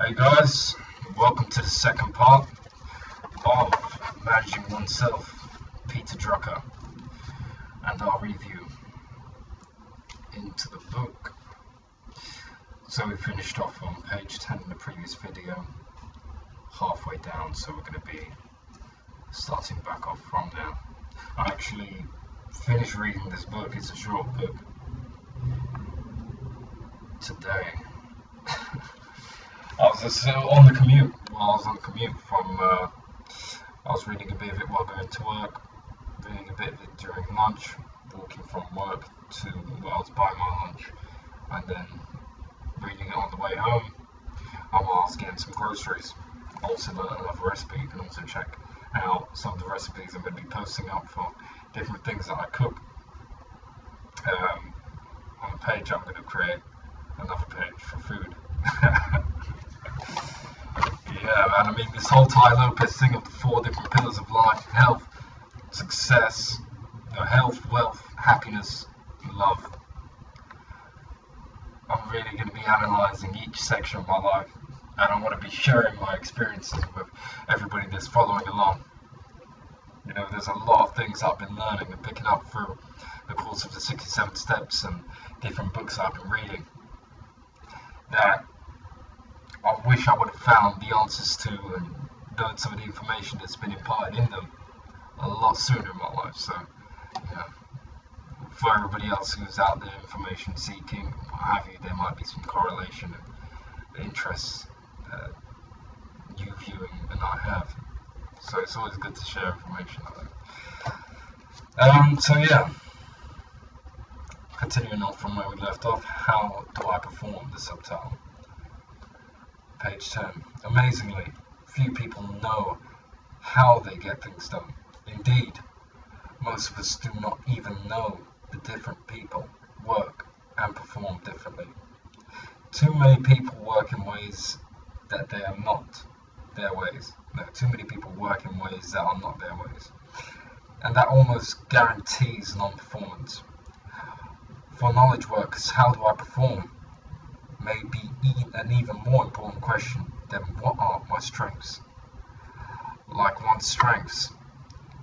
Hey guys, welcome to the second part of Managing Oneself, Peter Drucker, and our review into the book. So we finished off on page 10 in the previous video, halfway down, so we're going to be starting back off from now. I actually finished reading this book, it's a short book, today. I was just on the commute. I was reading a bit of it while going to work, reading a bit of it during lunch, walking from work to where I was buying my lunch, and then reading it on the way home. I was getting some groceries. Also learned another recipe. You can also check out some of the recipes I'm going to be posting up for different things that I cook. On the page I'm going to create another page for food. Yeah, man, I mean, this whole Tai Lopez thing of the 4 different pillars of life: health, success, health, wealth, happiness, and love. I'm really going to be analysing each section of my life, and I want to be sharing my experiences with everybody that's following along. You know, there's a lot of things I've been learning and picking up through the course of the 67 steps and different books I've been reading that I wish I would have found the answers to and learned some of the information that's been imparted in them a lot sooner in my life. So, yeah, for everybody else who's out there information seeking, what have you, there might be some correlation and interests you viewing and I have. So it's always good to share information like that. So yeah, continuing on from where we left off, how do I perform, the subtitle. Page 10. Amazingly, few people know how they get things done. Indeed, most of us do not even know the different people work and perform differently. Too many people work in ways that they are not their ways. No, too many people work in ways that are not their ways. And that almost guarantees non-performance. For knowledge workers, how do I perform? May be an even more important question than what are my strengths. Like one's strengths,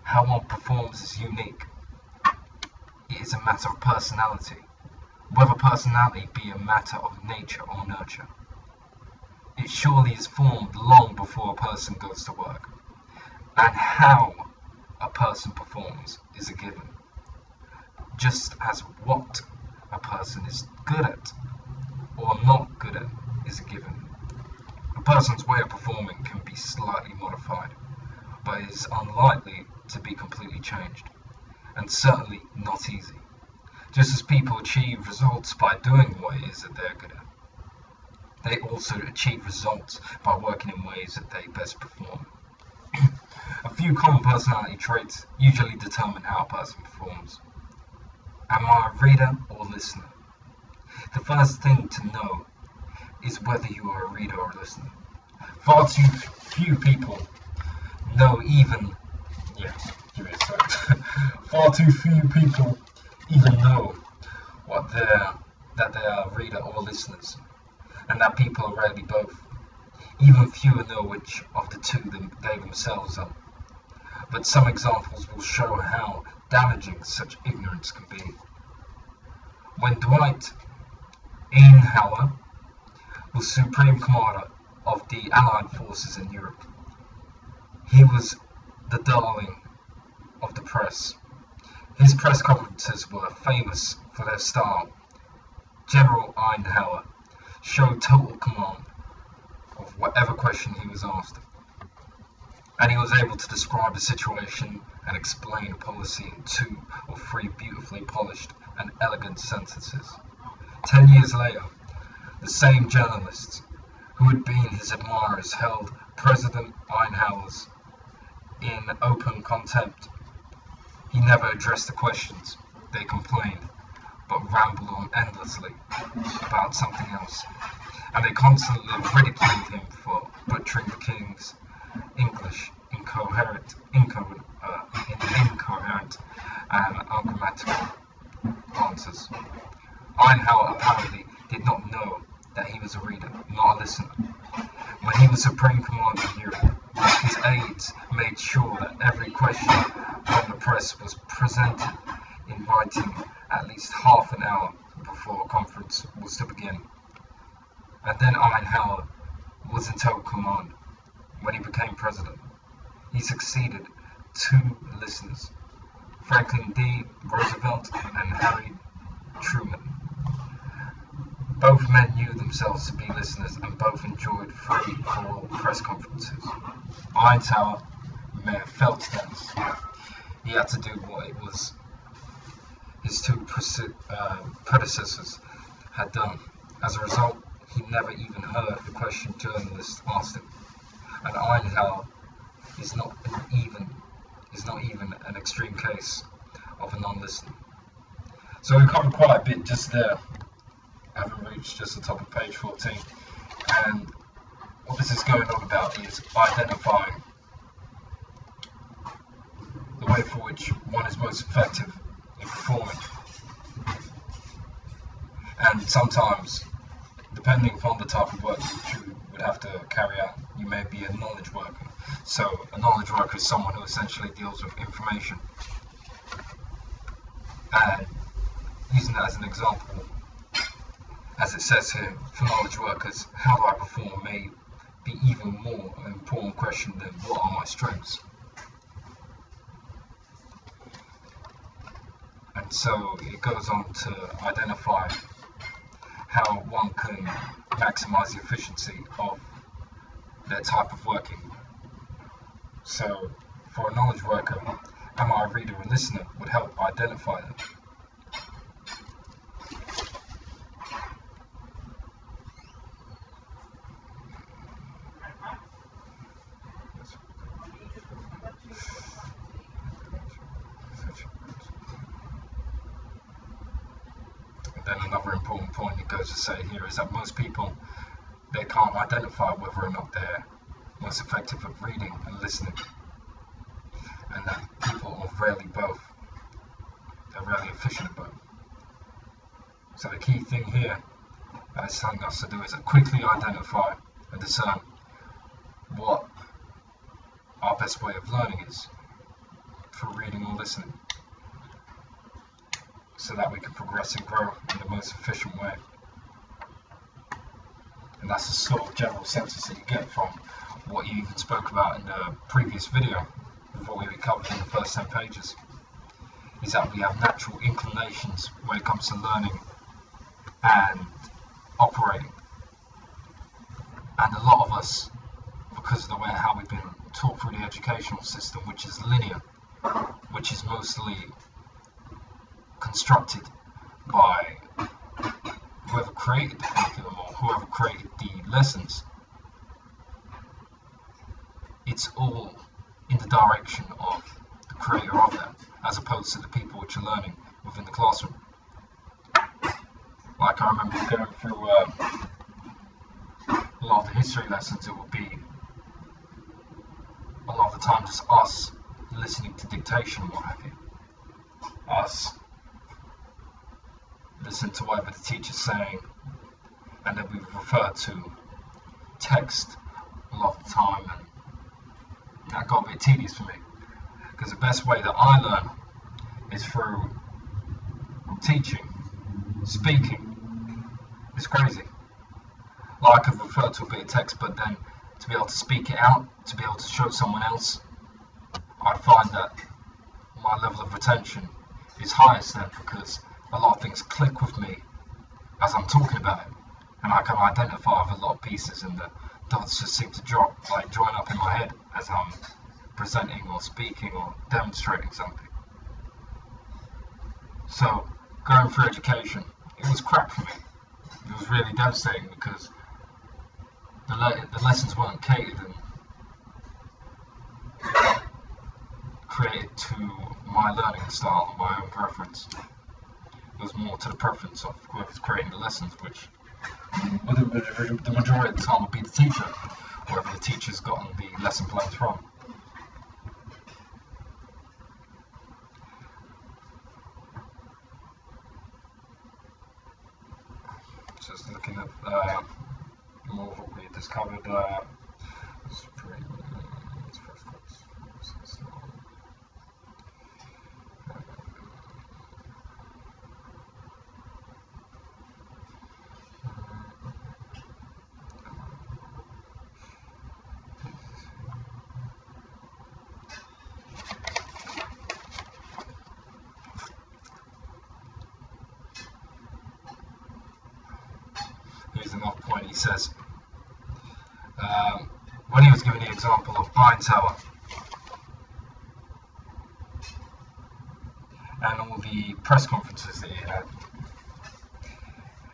how one performs is unique. It is a matter of personality, whether personality be a matter of nature or nurture. It surely is formed long before a person goes to work, and how a person performs is a given, just as what a person is good at or not good at is a given. A person's way of performing can be slightly modified, but is unlikely to be completely changed, and certainly not easy. Just as people achieve results by doing what it is that they're good at, they also achieve results by working in ways that they best perform. A few common personality traits usually determine how a person performs. Am I a reader or listener? The first thing to know is whether you are a reader or a listener. Far too few people know even, far too few people even know that they are a reader or listeners, and that people are rarely both. Even fewer know which of the two they themselves are. But some examples will show how damaging such ignorance can be. When Dwight Eisenhower was Supreme Commander of the Allied forces in Europe, he was the darling of the press. His press conferences were famous for their style. General Eisenhower showed total command of whatever question he was asked, and he was able to describe a situation and explain a policy in 2 or 3 beautifully polished and elegant sentences. 10 years later, the same journalists who had been his admirers held President Eisenhower in open contempt. He never addressed the questions they complained, but rambled on endlessly about something else, and they constantly ridiculed him for butchering the king's English incoherent and ungrammatical answers. Eisenhower apparently did not know that he was a reader, not a listener. He was Supreme Commander Yuri. His aides made sure that every question from the press was presented in writing at least half an hour before a conference was to begin. And then Eisenhower was in total command. When he became president, he succeeded two listeners, Franklin D. Roosevelt and Harry Truman. Both men knew themselves to be listeners and both enjoyed free-for-all press conferences. Eisenhower may have felt that he had to do what it was his two predecessors had done. As a result, he never even heard the question journalists asked him. And Eisenhower is not even an extreme case of a non-listener. So we've covered quite a bit just there. I haven't reached just the top of page 14. And what this is going on about is identifying the way for which one is most effective in performing. And sometimes, depending upon the type of work that you would have to carry out, you may be a knowledge worker. So a knowledge worker is someone who essentially deals with information. And using that as an example, as it says here, for knowledge workers, how do I perform may be even more an important question than what are my strengths. And so it goes on to identify how one can maximize the efficiency of their type of working. So for a knowledge worker, am I a reader or listener would help identify them. Then another important point it goes to say here is that most people, they can't identify whether or not they're most effective at reading and listening, and that people are rarely both. They're rarely efficient at both. So the key thing here that it's telling us to do is to quickly identify and discern what our best way of learning is for reading or listening, so that we can progress and grow in the most efficient way. And that's the sort of general census that you get from what you even spoke about in the previous video, with what we covered in the first 10 pages, is that we have natural inclinations when it comes to learning and operating. And a lot of us, because of the way how we've been taught through the educational system, which is linear, which is mostly constructed by whoever created the curriculum or whoever created the lessons, it's all in the direction of the creator of that, as opposed to the people which are learning within the classroom. Like I remember going through a lot of the history lessons, it would be a lot of the time just us listening to dictation and what have you. Us listen to whatever the teacher's saying, and then we refer to text a lot of the time, and that got a bit tedious for me, because the best way that I learn is through teaching, speaking. It's crazy. Like I could refer to a bit of text, but then to be able to speak it out, to be able to show someone else, I find that my level of retention is highest then, because a lot of things click with me as I'm talking about it, and I can identify with a lot of pieces, and the dots just seem to join up in my head as I'm presenting or speaking or demonstrating something. So going through education, it was crap for me. It was really devastating, because the lessons weren't catered and created to my learning style and my own preference. It was more to the preference of whoever's creating the lessons, which the majority of the time would be the teacher, wherever the teacher's gotten the lesson plans from. Just looking at more of what we discovered. Here's another point. He says, when he was giving the example of Tower and all the press conferences that he had,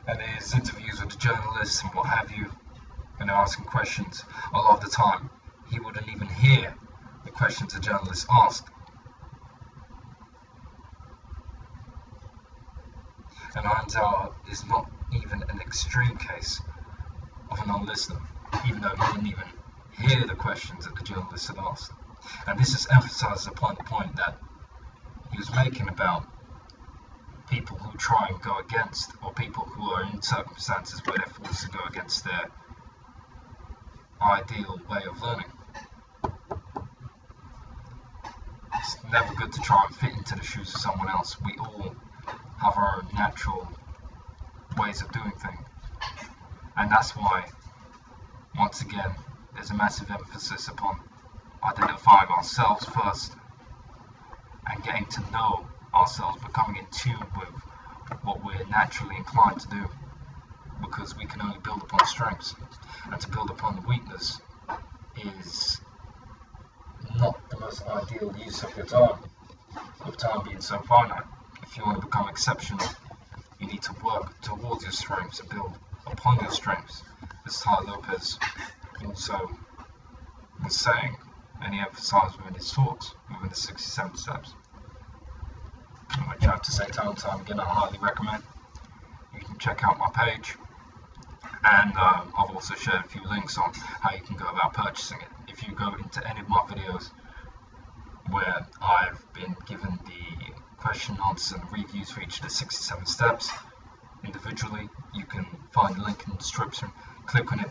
and his interviews with the journalists and what have you, when they're asking questions, a lot of the time he wouldn't even hear the questions the journalists asked. And Tower is not even an extreme case of a non-listener, even though he didn't even hear the questions that the journalists had asked. And this just emphasizes upon the point that he was making about people who try and go against, or people who are in circumstances where they're forced to go against their ideal way of learning. It's never good to try and fit into the shoes of someone else. We all have our own natural ways of doing things, and that's why, once again, there's a massive emphasis upon identifying ourselves first and getting to know ourselves, becoming in tune with what we're naturally inclined to do, because we can only build upon strengths, and to build upon the weakness is not the most ideal use of your time, with time being so finite. If you want to become exceptional, you need to work towards your strengths and build upon your strengths, as Tai Lopez also was saying, and he emphasized within his talks, within the 67 steps, which I have to say time and time again, I highly recommend. You can check out my page, and I've also shared a few links on how you can go about purchasing it. If you go into any of my videos where I've been given the question, answer, and reviews for each of the 67 steps individually, you can find the link in the description, click on it,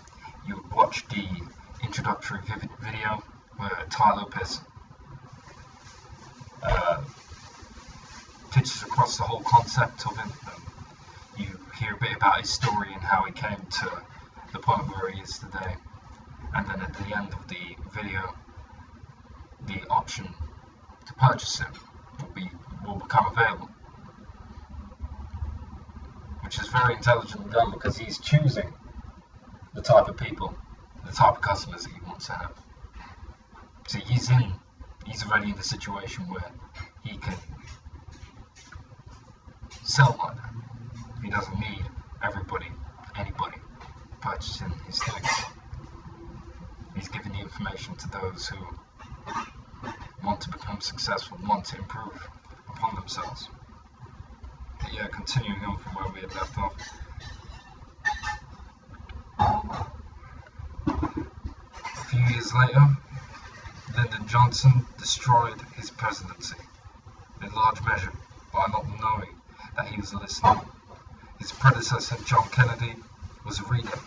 you would watch the introductory video where Tai Lopez pitches across the whole concept of it. You hear a bit about his story and how he came to the point where he is today, and then at the end of the video, the option to purchase it will become available, which is very intelligently done, because he's choosing the type of people, the type of customers that he wants to have. So he's already in the situation where he can sell like that. He doesn't need anybody purchasing his things. He's giving the information to those who want to become successful, want to improve upon themselves. But yeah, continuing on from where we had left off. A few years later, Lyndon Johnson destroyed his presidency, in large measure by not knowing that he was a listener. His predecessor, John Kennedy, was a reader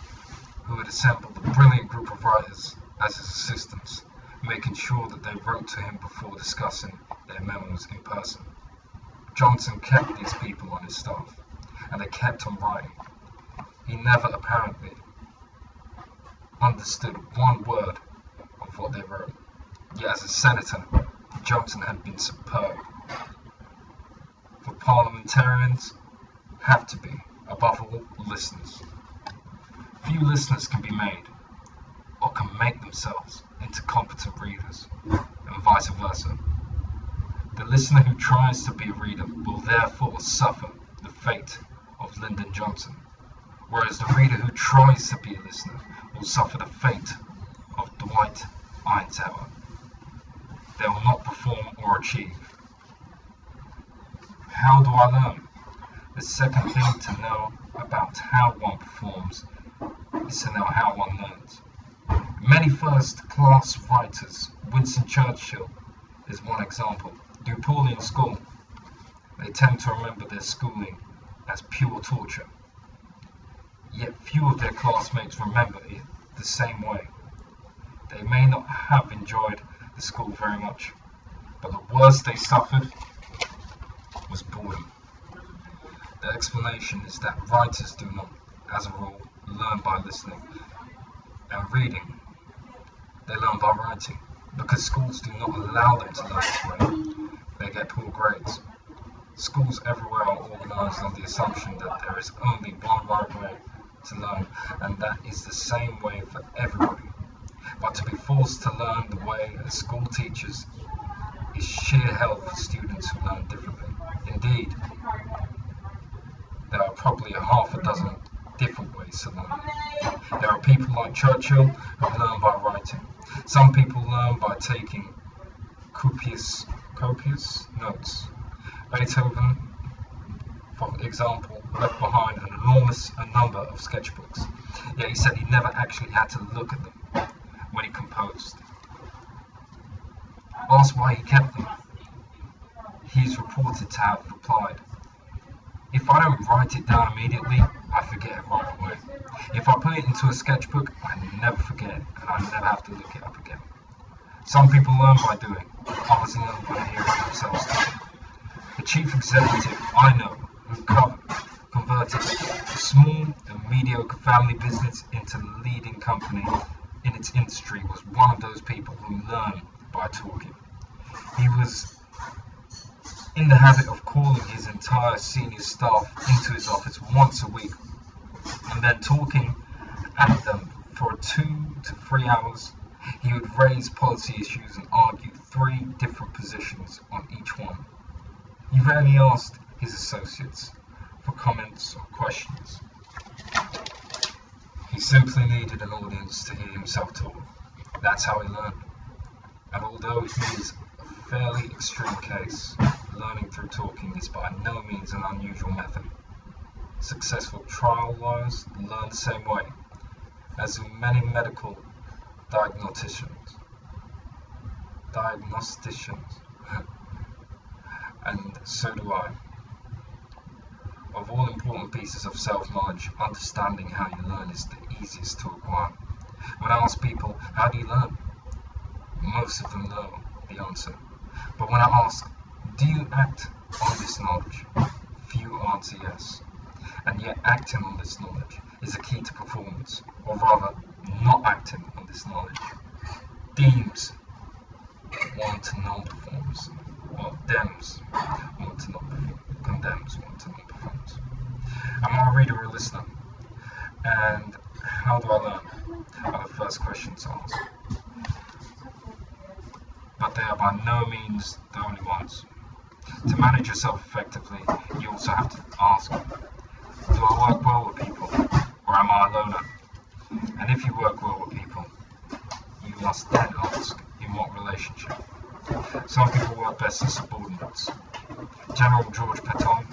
who had assembled a brilliant group of writers as his assistants, making sure that they wrote to him before discussing their memos in person. Johnson kept these people on his staff, and they kept on writing. He never apparently understood one word of what they wrote. Yet as a senator, Johnson had been superb. For parliamentarians have to be, above all, listeners. Few listeners can be made, or can make themselves into competent readers, and vice versa. The listener who tries to be a reader will therefore suffer the fate of Lyndon Johnson, whereas the reader who tries to be a listener will suffer the fate of Dwight Eisenhower. They will not perform or achieve. How do I learn? The second thing to know about how one performs is to know how one learns. Many first-class writers, Winston Churchill is one example, do poorly in school. They tend to remember their schooling as pure torture. Yet few of their classmates remember it the same way. They may not have enjoyed the school very much, but the worst they suffered was boredom. The explanation is that writers do not, as a rule, learn by listening and reading. They learn by writing. Because schools do not allow them to learn this way, they get poor grades. Schools everywhere are organised on the assumption that there is only one right way to learn, and that is the same way for everybody. But to be forced to learn the way a school teaches is sheer hell for students who learn differently. Indeed, there are probably a half a dozen different ways to learn. There are people like Churchill who learn by writing. Some people learn by taking copious notes. Beethoven, for example, left behind an enormous number of sketchbooks, yet he said he never actually had to look at them when he composed. Asked why he kept them, he is reported to have replied, "If I don't write it down immediately, I forget it right away. If I put it into a sketchbook, I never forget it, and I never have to look it up again." Some people learn by doing, others learn by hearing themselves talk. The chief executive I know who converted a small and mediocre family business into a leading company in its industry was one of those people who learn by talking. He was in the habit of calling his entire senior staff into his office once a week and then talking at them for 2 to 3 hours. He would raise policy issues and argue 3 different positions on each one. He rarely asked his associates for comments or questions. He simply needed an audience to hear himself talk. That's how he learned. And although he is a fairly extreme case, learning through talking is by no means an unusual method. Successful trial lawyers learn the same way, as do many medical diagnosticians. And so do I. Of all important pieces of self-knowledge, understanding how you learn is the easiest to acquire. When I ask people, how do you learn? Most of them know the answer. But when I ask, do you act on this knowledge? Few answer yes. And yet acting on this knowledge is a key to performance, or rather, not acting on this knowledge. Deems want to non-performance, while Dems want to non-perform, condemns want to non-performance. Am I a reader or a listener? And how do I learn? Are the first questions to ask. But they are by no means the only ones. To manage yourself effectively, you also have to ask, do I work well with people, or am I a loner? And if you work well with people, you must then ask, in what relationship? Some people work best as subordinates. General George Patton,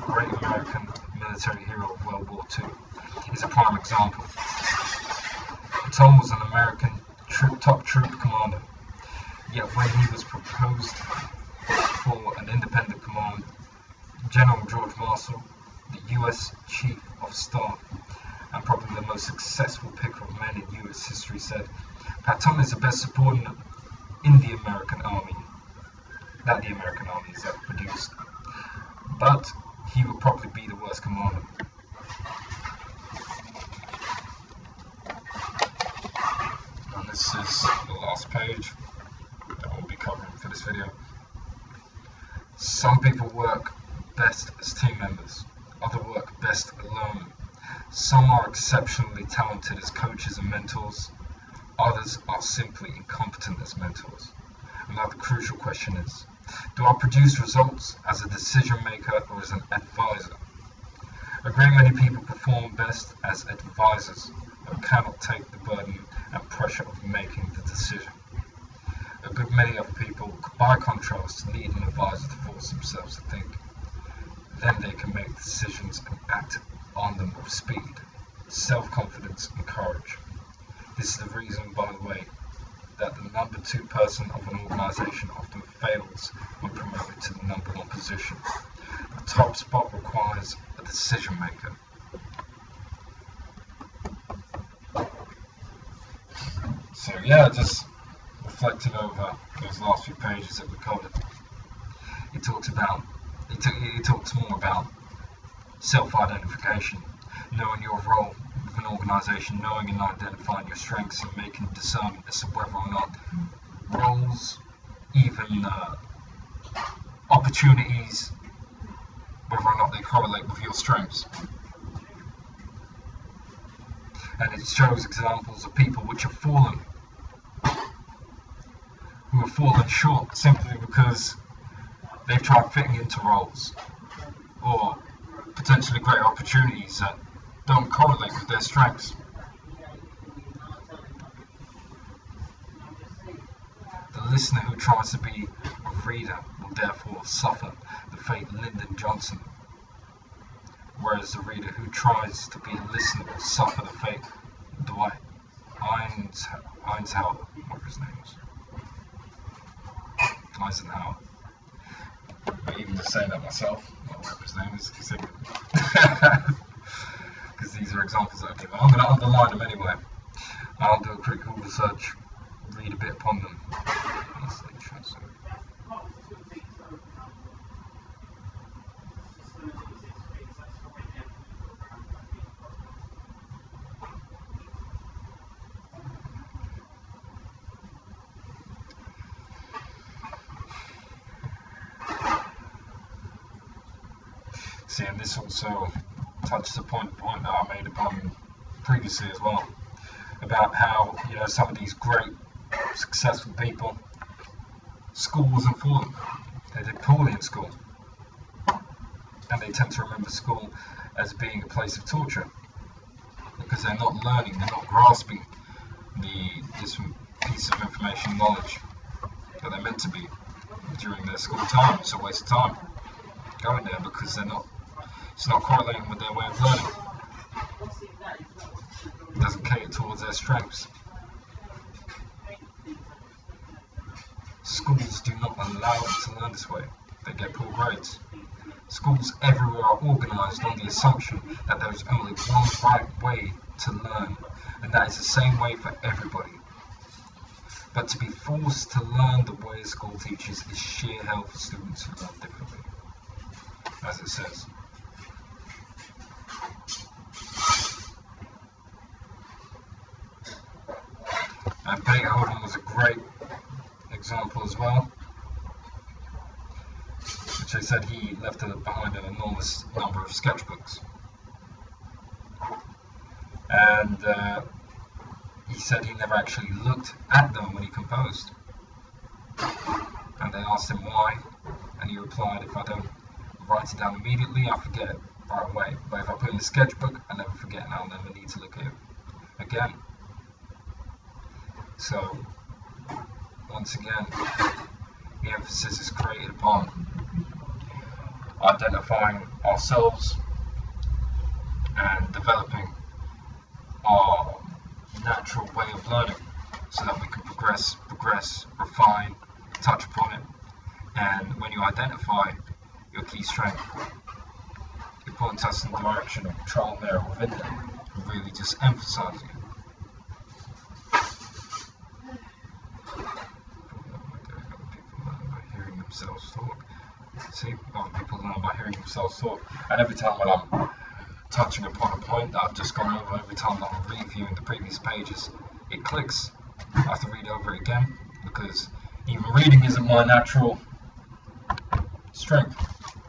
great American military hero of World War II, is a prime example. Patton was an American top troop commander, yet when he was proposed for an independent command, General George Marshall, the US Chief of Staff, and probably the most successful picker of men in US history, said, "Patton is the best subordinate in the American Army that the American Army has ever produced, but he will probably be the worst commander." And this is the last page that we'll be covering for this video. Some people work best as team members, others work best alone. Some are exceptionally talented as coaches and mentors, others are simply incompetent as mentors. Another crucial question is, do I produce results as a decision maker or as an advisor? A great many people perform best as advisors, but cannot take the burden and pressure of making the decision. A good many other people, by contrast, need an advisor to force themselves to think. Then they can make decisions and act on them with speed, self-confidence and courage. This is the reason, by the way, that the number 2 person of an organization often fails when promoted to the number 1 position. The top spot requires a decision maker. So yeah, just reflecting over those last few pages that we covered. It talks more about self-identification, knowing your role with an organisation, knowing and identifying your strengths, and making discernment as to whether or not roles, even opportunities, whether or not they correlate with your strengths. And it shows examples of people who have fallen short simply because they've tried fitting into roles or potentially great opportunities that don't correlate with their strengths. The listener who tries to be a reader will therefore suffer the fate of Lyndon Johnson, whereas the reader who tries to be a listener will suffer the fate of Dwight Eisenhower, whatever his name is. Eisenhower. But even just saying that myself, not whatever his name is, because these are examples that I give. I'm going to underline them anyway. I'll do a quick Google search, read a bit upon them. See, and this also touches a point that I made upon previously as well, about how, you know, some of these great successful people, school wasn't for them. They did poorly in school, and they tend to remember school as being a place of torture because they're not learning, they're not grasping this piece of information, knowledge that they're meant to be during their school time. It's a waste of time going there because it's not correlating with their way of learning. It doesn't cater towards their strengths. Schools do not allow them to learn this way. They get poor grades. Schools everywhere are organised on the assumption that there is only one right way to learn, and that is the same way for everybody. But to be forced to learn the way a school teaches is sheer hell for students who learn differently, as it says. And Beethoven was a great example as well, which I said he left behind an enormous number of sketchbooks. And he said he never actually looked at them when he composed. And they asked him why, and he replied, if I don't write it down immediately, I forget it right away. But if I put it in a sketchbook, I never forget, and I'll never need to look at it again. So, once again, the emphasis is created upon identifying ourselves and developing our natural way of learning so that we can progress, refine, touch upon it. And when you identify your key strength, it points us in the direction of trial and error within it, and really just emphasizing it. Themselves talk. See, other people learn by hearing themselves talk. And every time when I'm touching upon a point that I've just gone over, every time that I'm reviewing the previous pages, it clicks. I have to read over it again because even reading isn't my natural strength.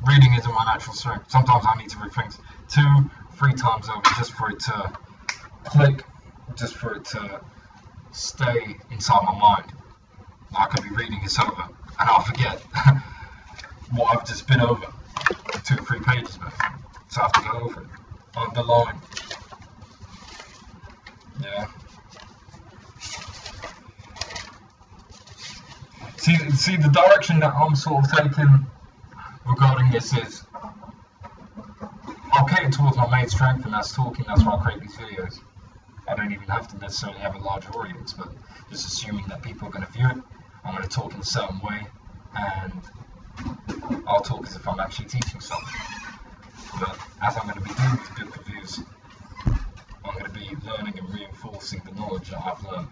Reading isn't my natural strength. Sometimes I need to read things 2-3 times over just for it to click, just for it to stay inside my mind. I could be reading this over and I'll forget what I've just been over 2-3 pages back. So I have to go over it, underline. Yeah. See the direction that I'm sort of taking regarding this is I'll cater towards my main strength, and that's talking. That's why I create these videos. I don't even have to necessarily have a large audience, but just assuming that people are going to view it, I'm going to talk in a certain way, and I'll talk as if I'm actually teaching something. But as I'm going to be doing these good reviews, I'm going to be learning and reinforcing the knowledge that I've learned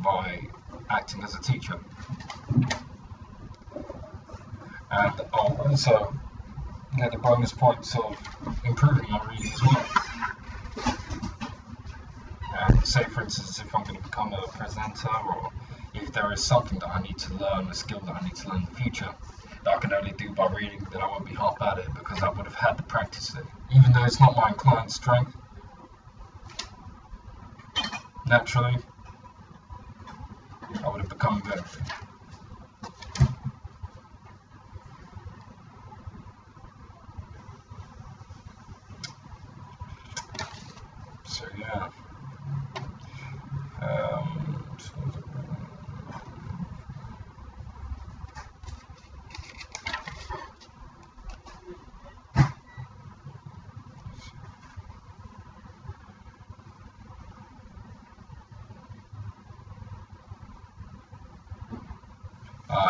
by acting as a teacher. And I'll also get the bonus points of improving my reading as well. And say, for instance, if I'm going to become a presenter, or if there is something that I need to learn, a skill that I need to learn in the future, that I can only do by reading, then I won't be half at it because I would have had to practice it. Even though it's not my inclined strength, naturally, I would have become better. So yeah.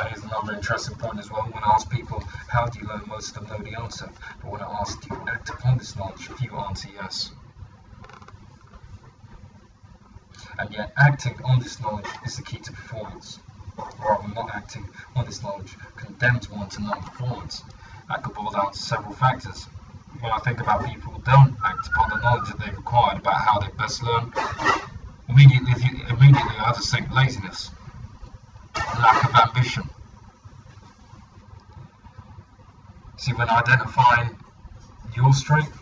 Here's another interesting point as well. When I ask people, how do you learn, most of them know the answer. But when I ask, do you act upon this knowledge, few answer yes. And yet, acting on this knowledge is the key to performance. Rather, not acting on this knowledge condemns one to non-performance. That could boil down to several factors. When I think about people who don't act upon the knowledge that they've acquired about how they best learn, immediately I just think laziness, lack of ambition. See, when identifying your strength,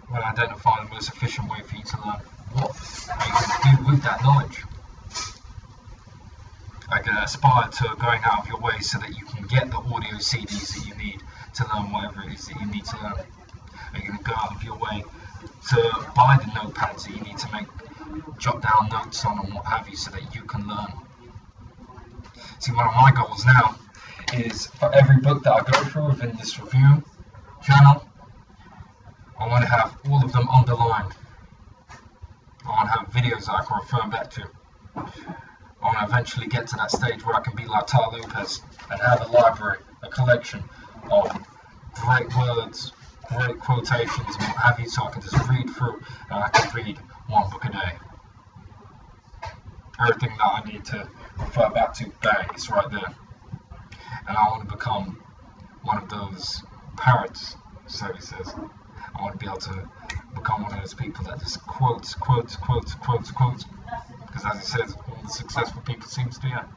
when identifying the most efficient way for you to learn what you can do with that knowledge, like aspire to going out of your way so that you can get the audio CDs that you need to learn whatever it is that you need to learn. Are you going to go out of your way to buy the notepads that you need to jot down notes on and what have you so that you can learn? See, one of my goals now is for every book that I go through within this review channel, I want to have all of them underlined. I want to have videos that I can refer back to. I want to eventually get to that stage where I can be like Tai Lopez and have a library, a collection of great words, great quotations, and what have you, so I can just read through and I can read one book a day. Everything that I need to refer back to, bang, it's right there. And I want to become one of those parrots, so he says. I want to be able to become one of those people that just quotes. Because as he says, all the successful people seem to do that.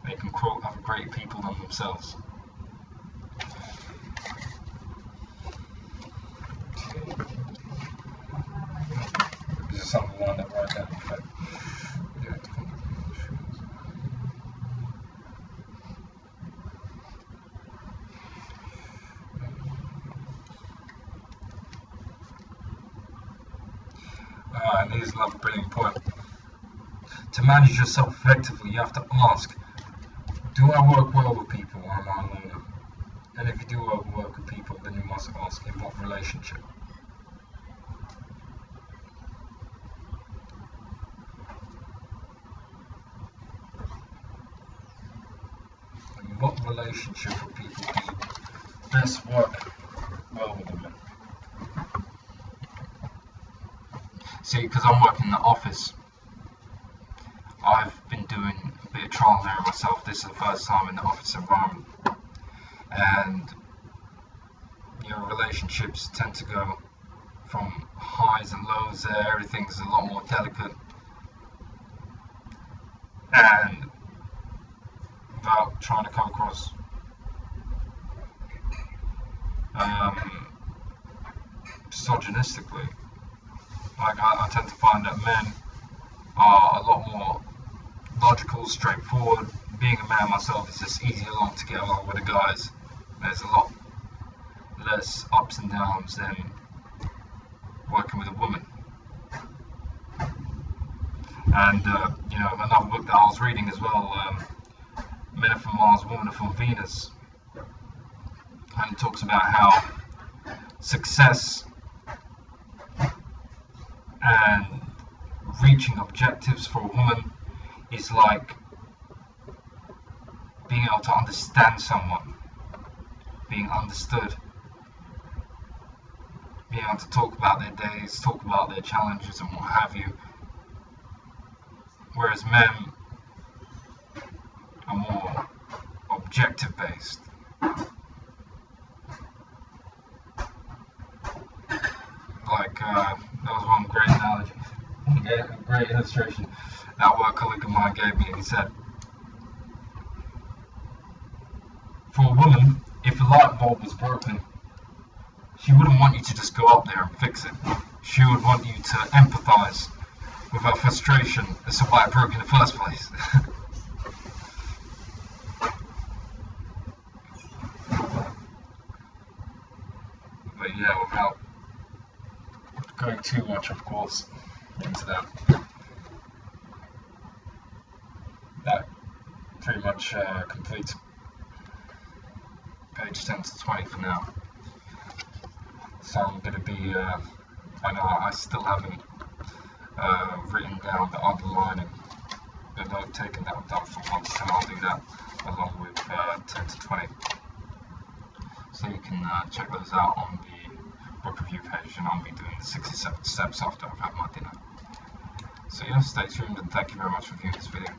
They can quote other great people than themselves. This is something I want to write down. And here's another brilliant point. To manage yourself effectively, you have to ask, do I work well with people or am I a loner? And if you do work with people, then you must ask, in what relationship? In what relationship with people do you best work well with them in? See, because I'm working in the office, I've been doing a bit of trial and error myself. This is the first time in the office environment. And, you know, relationships tend to go from highs and lows there. Everything's a lot more delicate. And without trying to come across misogynistically, like I tend to find that men are a lot more logical, straightforward. Being a man myself, it's just easy along to get along with the guys. There's a lot less ups and downs than working with a woman. And you know, another book that I was reading as well, Men Are From Mars, Women Are From Venus, and it talks about how success and reaching objectives for a woman is like being able to understand someone, being understood, being able to talk about their days, talk about their challenges and what have you. Whereas men, objective based. Like, that was one great analogy, a great illustration that what a colleague of mine gave me, and he said, for a woman, if a light bulb was broken, she wouldn't want you to just go up there and fix it. She would want you to empathize with her frustration as to why it broke in the first place. But yeah, without going too much, of course, into that pretty much completes page 10 to 20 for now. So I'm going to be, I know I still haven't written down the underlining, the note taking that I've done from 1 to 10. I'll do that along with 10 to 20. So you can check those out on the book review page, and I'll be doing the 67 steps after I've had my dinner. So yeah, stay tuned, and thank you very much for viewing this video.